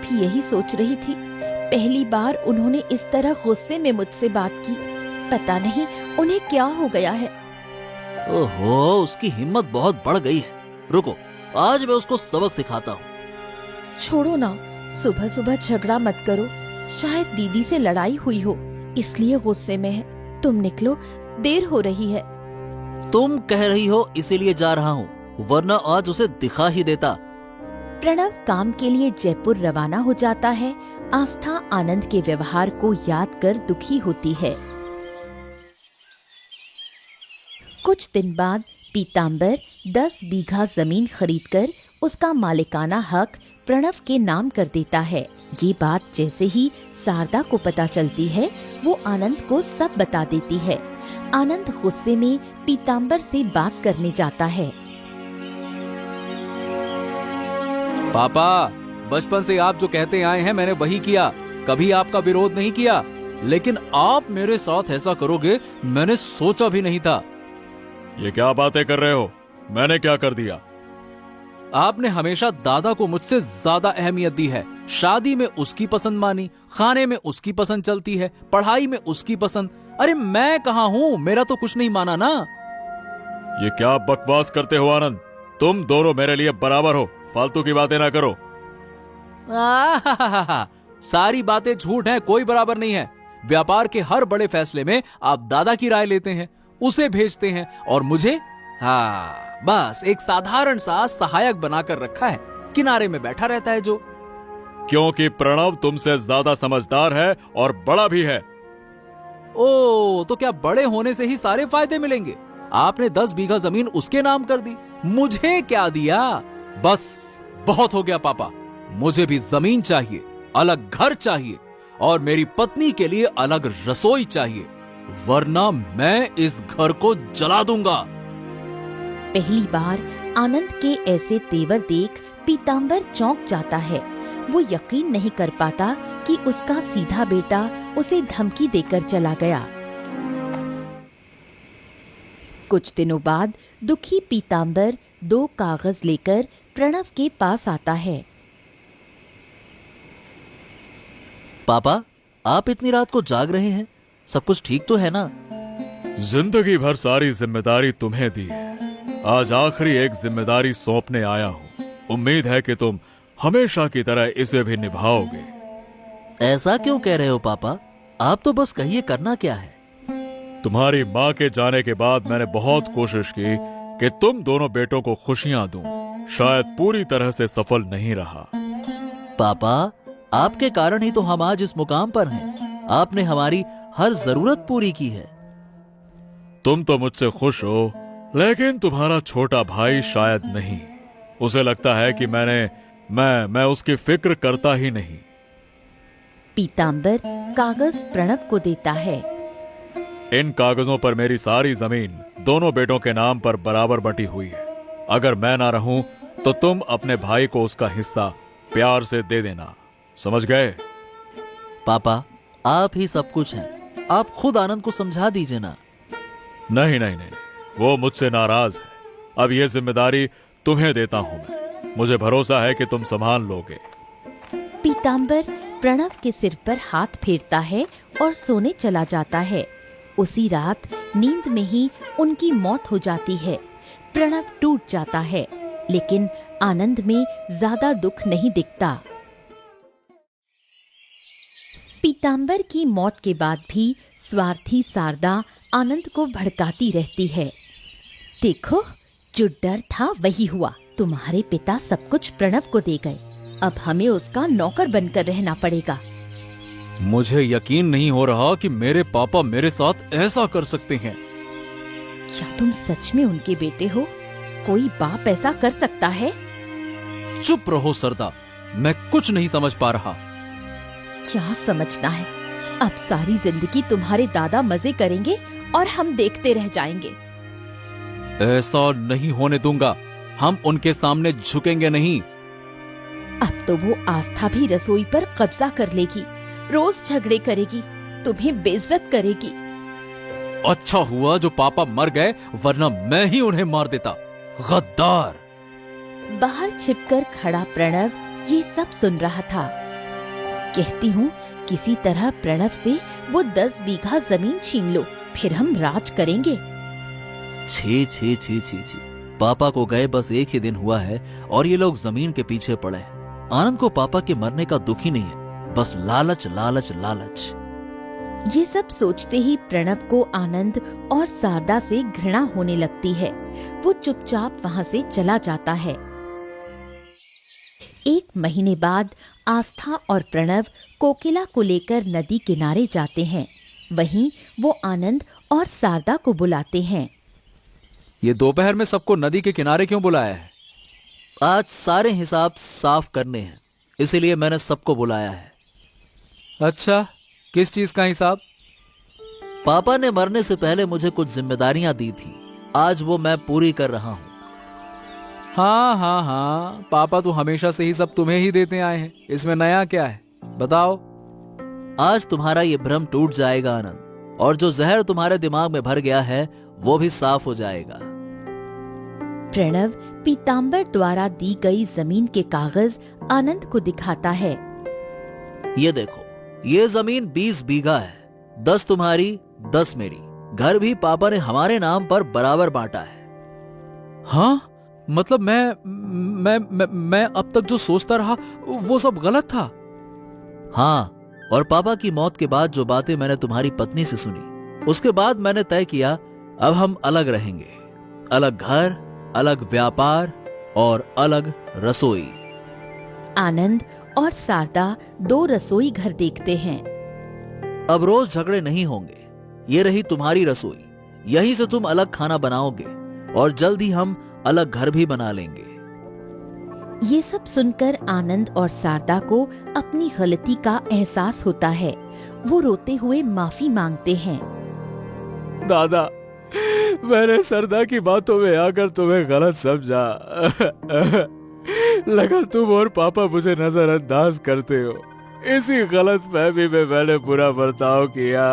भी यही सोच रही थी। पहली बार उन्होंने इस तरह गुस्से में मुझसे बात की। पता नहीं उन्हें क्या हो गया है। ओहो, उसकी हिम्मत बहुत बढ़ गई है। रुको, आज मैं उसको सबक सिखाता हूँ। छोड़ो ना, सुबह सुबह झगड़ा मत करो। शायद दीदी से लड़ाई हुई हो, इसलिए गुस्से में है। तुम निकलो, देर हो रही है। तुम कह रही हो इसीलिए जा रहा हूँ, वरना आज उसे दिखा ही देता। प्रणव काम के लिए जयपुर रवाना हो जाता है। आस्था आनंद के व्यवहार को याद कर दुखी होती है। कुछ दिन बाद पीताम्बर 10 बीघा जमीन खरीदकर उसका मालिकाना हक प्रणव के नाम कर देता है। ये बात जैसे ही शारदा को पता चलती है, वो आनंद को सब बता देती है। आनंद गुस्से में पीताम्बर से बात करने जाता है। पापा, बचपन से आप जो कहते आए हैं मैंने वही किया, कभी आपका विरोध नहीं किया, लेकिन आप मेरे साथ ऐसा करोगे मैंने सोचा भी नहीं था। ये क्या बातें कर रहे हो? मैंने क्या कर दिया? आपने हमेशा दादा को मुझसे ज्यादा अहमियत दी है। शादी में उसकी पसंद मानी, खाने में उसकी पसंद चलती है, पढ़ाई में उसकी पसंद। अरे मैं कहाँ हूँ, मेरा तो कुछ नहीं माना ना। ये क्या बकवास करते हो आनंद? तुम दोनों मेरे लिए बराबर हो, फालतू की बातें ना करो। सारी बातें झूठ हैं, कोई बराबर नहीं है। व्यापार के हर बड़े फैसले में आप दादा की राय लेते हैं, उसे भेजते हैं, और मुझे बस एक साधारण सा सहायक बनाकर रखा है, किनारे में बैठा रहता है जो। क्योंकि प्रणव तुमसे ज्यादा समझदार है और बड़ा भी है। ओ, तो क्या बड़े होने से ही सारे फायदे मिलेंगे? आपने 10 बीघा जमीन उसके नाम कर दी, मुझे क्या दिया? बस बहुत हो गया पापा, मुझे भी जमीन चाहिए, अलग घर चाहिए, और मेरी पत्नी के लिए अलग रसोई चाहिए, वरना मैं इस घर को जला दूंगा। पहली बार आनंद के ऐसे तेवर देख पीताम्बर चौंक जाता है। वो यकीन नहीं कर पाता कि उसका सीधा बेटा उसे धमकी देकर चला गया। कुछ दिनों बाद दुखी पीताम्बर 2 कागज लेकर प्रणव के पास आता है। पापा, आप इतनी रात को जाग रहे हैं, सब कुछ ठीक तो है ना? जिंदगी भर सारी जिम्मेदारी तुम्हें दी है, आज आखिरी एक जिम्मेदारी सौंपने आया हूँ। उम्मीद है कि तुम हमेशा की तरह इसे भी निभाओगे। ऐसा क्यों कह रहे हो पापा? आप तो बस कहिए, करना क्या है? तुम्हारी माँ के जाने के बाद मैंने बहुत कोशिश की कि तुम दोनों बेटों को खुशियां दूं, शायद पूरी तरह से सफल नहीं रहा। पापा, आपके कारण ही तो हम आज इस मुकाम पर हैं। आपने हमारी हर जरूरत पूरी की है। तुम तो मुझसे खुश हो, लेकिन तुम्हारा छोटा भाई शायद नहीं। उसे लगता है कि मैं उसकी फिक्र करता ही नहीं। पीताम्बर कागज प्रणव को देता है। इन कागजों पर मेरी सारी जमीन दोनों बेटों के नाम पर बराबर बंटी हुई है। अगर मैं ना रहूं तो तुम अपने भाई को उसका हिस्सा प्यार से दे देना, समझ गए? पापा, आप ही सब कुछ हैं। आप खुद आनंद को समझा दीजिए ना। नहीं नहीं नहीं, वो मुझसे नाराज है। अब यह जिम्मेदारी तुम्हें देता हूं मैं। मुझे भरोसा है कि तुम संभाल लोगे। पीताम्बर प्रणव के सिर पर हाथ फेरता है और सोने चला जाता है। उसी रात नींद में ही उनकी मौत हो जाती है। प्रणव टूट जाता है, लेकिन आनंद में ज्यादा दुख नहीं दिखता। पीताम्बर की मौत के बाद भी स्वार्थी शारदा आनंद को भड़काती रहती है। देखो, जो डर था वही हुआ। तुम्हारे पिता सब कुछ प्रणव को दे गए, अब हमें उसका नौकर बनकर रहना पड़ेगा। मुझे यकीन नहीं हो रहा कि मेरे पापा मेरे साथ ऐसा कर सकते हैं। क्या तुम सच में उनके बेटे हो? कोई बाप ऐसा कर सकता है? चुप रहो सरदा, मैं कुछ नहीं समझ पा रहा। क्या समझना है? अब सारी जिंदगी तुम्हारे दादा मजे करेंगे और हम देखते रह जाएंगे। ऐसा नहीं होने दूंगा, हम उनके सामने झुकेंगे नहीं। अब तो वो आस्था भी रसोई पर कब्जा कर लेगी, रोज झगड़े करेगी, तुम्हें बेइज्जत करेगी। अच्छा हुआ जो पापा मर गए, वरना मैं ही उन्हें मार देता। गद्दार! बाहर छिपकर खड़ा प्रणव ये सब सुन रहा था। कहती हूँ किसी तरह प्रणव से वो 10 बीघा जमीन छीन लो, फिर हम राज करेंगे। छी छी छी छी छी, पापा को गए बस एक ही दिन हुआ है और ये लोग जमीन के पीछे पड़े हैं। आनंद को पापा के मरने का दुख ही नहीं है, बस लालच लालच लालच। ये सब सोचते ही प्रणव को आनंद और शारदा से घृणा होने लगती है। वो चुपचाप वहाँ से चला जाता है। 1 महीने बाद आस्था और प्रणव कोकिला को लेकर नदी किनारे जाते हैं। वहीं वो आनंद और शारदा को बुलाते हैं। ये दोपहर में सबको नदी के किनारे क्यों बुलाया है? आज सारे हिसाब साफ करने हैं, इसीलिए मैंने सबको बुलाया है। अच्छा, किस चीज का हिसाब? पापा ने मरने से पहले मुझे कुछ जिम्मेदारियां दी थी, आज वो मैं पूरी कर रहा हूँ। हाँ हाँ हाँ, पापा तो हमेशा से ही सब तुम्हें ही देते आए हैं, इसमें नया क्या है, बताओ। आज तुम्हारा ये भ्रम टूट जाएगा आनंद, और जो जहर तुम्हारे दिमाग में भर गया है वो भी साफ हो जाएगा। प्रणव पीतांबर द्वारा दी गई जमीन के कागज आनंद को दिखाता है। ये देखो, ये जमीन 20 बीघा है, 10 तुम्हारी 10 मेरी। घर भी पापा ने हमारे नाम पर बराबर बांटा है। हाँ, मतलब मैं अब तक जो सोचता रहा वो सब गलत था। हाँ, और पापा की मौत के बाद जो बातें मैंने तुम्हारी पत्नी से सुनी, उसके बाद मैंने तय किया अब हम अलग रहेंगे। अलग घर, अलग व्यापार और अलग रसोई। आनंद और शारदा 2 रसोई घर देखते हैं। अब रोज झगड़े नहीं होंगे। ये रही तुम्हारी रसोई, यहीं से तुम अलग खाना बनाओगे और जल्द ही हम अलग घर भी बना लेंगे। ये सब सुनकर आनंद और शारदा को अपनी गलती का एहसास होता है। वो रोते हुए माफी मांगते हैं। दादा, मैंने सरदा की बातों में आकर तुम्हें गलत समझा। लगा तुम और पापा मुझे नजरअंदाज करते हो, इसी गलत फहमी में मैंने बुरा बर्ताव किया।